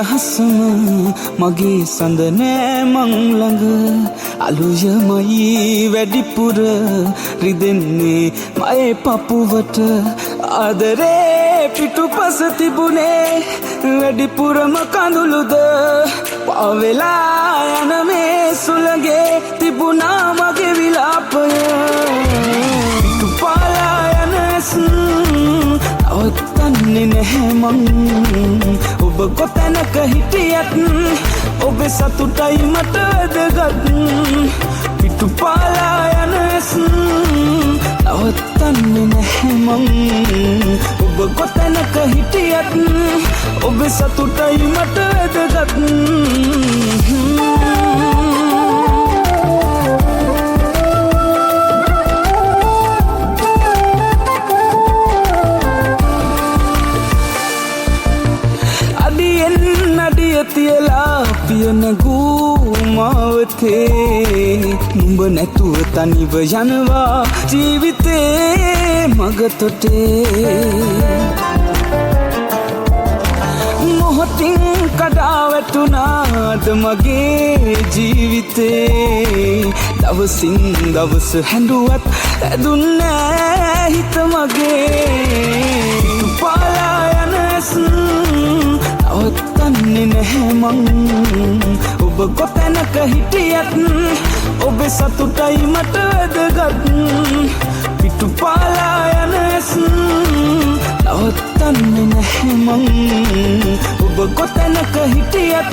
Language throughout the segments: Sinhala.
අහසම මගේ සඳ නෑ මං ළඟ අලුයමයි වැඩිපුර රිදෙන්නේ මයේ පපුවට ආදරේ පිටුපස තිබුණේ වැඩිපුරම කඳුළුද පාවෙලා යන මේ සුළඟේ තිබුණා මගේ විලාපය පිටුපාලා යන නවත්තන්නේ නැහැ මං ඔබ කොතැනක හිටියත් ඔබේ සතුටයි මට වැදගත් පිටුපාලා යන නවත්තන්නේ නැහැ මං ඔබ කොතැනක හිටියත් ඔබේ සතුටයි මට වැදගත් තියලා පියනගූ මාවතේ නුඹ නැතුව තනිව යනවා ජීවිතේ මගතොටේ මොහොතින් කඩා වැටුණාද මගේ ජීවිතේ දවසින් දවස හැඬුවත් ඇදුන්නේ හිත මගේ පාලා යන නවත්තන්නේ නැහැ මං ඔබ කොතැනක හිටියත් ඔබේ සතුටයි මට වැදගත් පිටුපාලා යන නවත්තන්නේ නැහැ මං ඔබ කොතැනක හිටියත්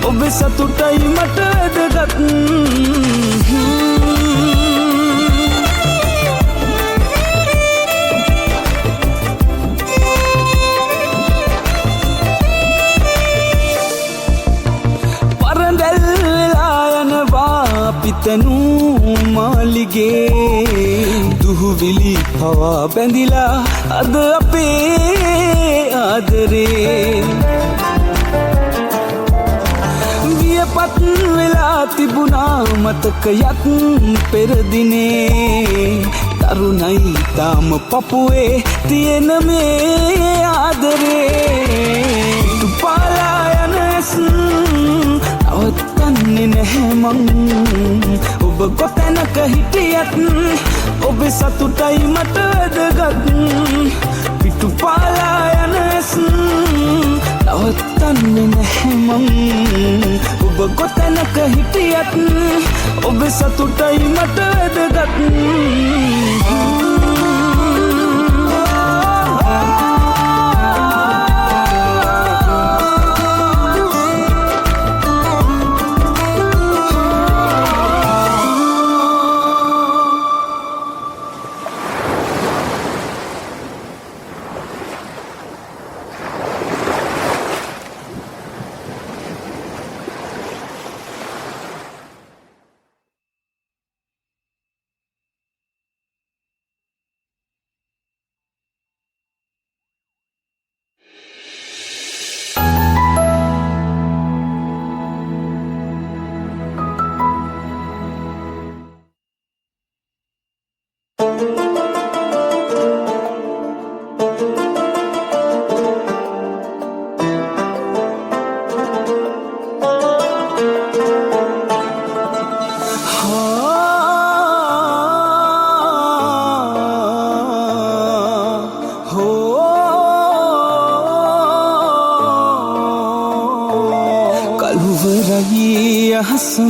ඔබේ සතුටයි මට වැදගත් පිතනූ මාලිගේ දුහුවිලි පවා බැඳිලා අද අපේ ආදරේ වියපත් වෙලා තිබුණා මතකයක් පෙරදිනේ තරුණයි තාම පපුවේ තියෙන මේ ආදරේ තුපාලා යන නවත්තන්නේ නැහැ මං ඔබ කොතැනක හිටියත් ඔබේ සතුටයි මට වැදගත් පිටුපාලා යන නවත්තන්නේ නැහැ මං ඔබ කොතැනක හිටියත් ඔබේ සතුටයි මට වැදගත් අහසම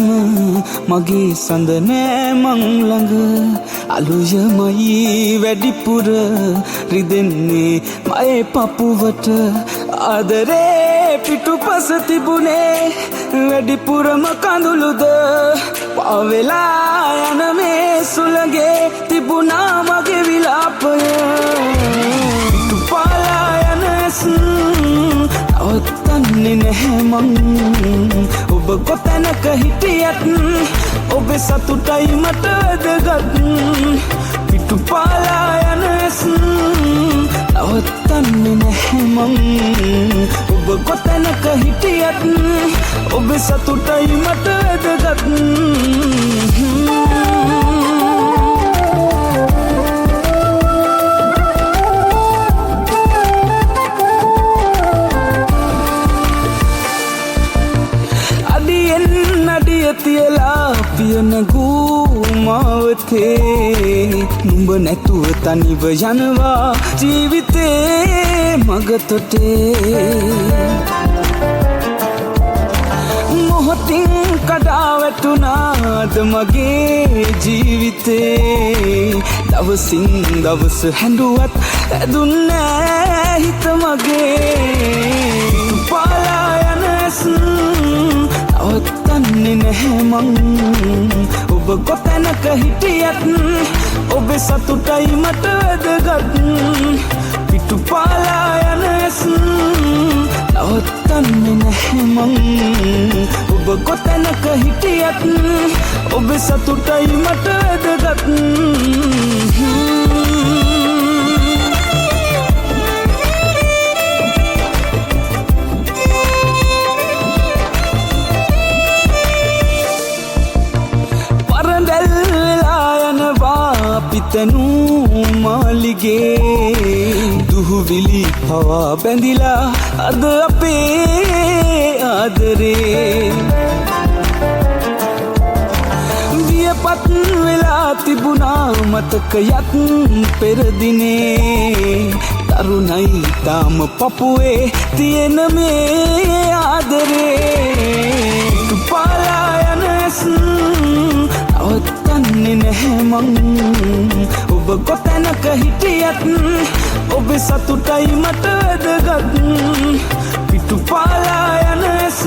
මගේ සඳ නෑ මං ළඟ අලුයමයි වැඩිපුර රිදෙන්නේ මයේ පපුවට ආදරේ පිටුපස තිබුණේ වැඩිපුරම කඳුළුද පාවෙලා යන මේ සුළඟේ තිබුණා මගේ විලාපය පිටුපාලා යන නවත්තන්නේ නැහැ මං ඔබ කොතැනක හිටියත් ඔබේ සතුටයි මට වැදගත් පිටුපාලා යන නවත්තන්නේ නැහැ මං ඔබ කොතැනක හිටියත් ඔබේ සතුටයි මට වැදගත් අපේ නුඹ නැතුව තනිව යනවා ජීවිතේ මගතොටේ මොහොතින් කඩා වැටුණාද මගේ ජීවිතේ දවසින් දවස හැඬුවත් ඇදුන්නේ හිත මගේ පාලා යන ඇස් නවත්තන්නේ නැහැ මං ඔබ කොතැනක හිටියත් ඔබේ සතුටයි මට වැදගත් පිටු පාලා යන ඇස් නවත්තන්නේ නැහැ මං ඔබ කොතැනක හිටියත් ඔබේ සතුටයි මට වැදගත් පිතනූ මාලිගේ දුහුවිලි පවා බැඳිලා අද අපේ ආදරේ වියපත් වෙලා තිබුණා මතකයත් පෙරදිනේ තරුණයි තාම පපුවේ තියෙන මේ ආදරේ පාලා යන ඇස් නවත්තන්නේ නැහැ මං ඔබ කොතැනක හිටියත් ඔබේ සතුටයි මට වැදගත් පිටු පාලා යන ඇස්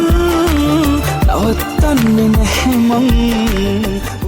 නවත්තන්නේ නැහැ මං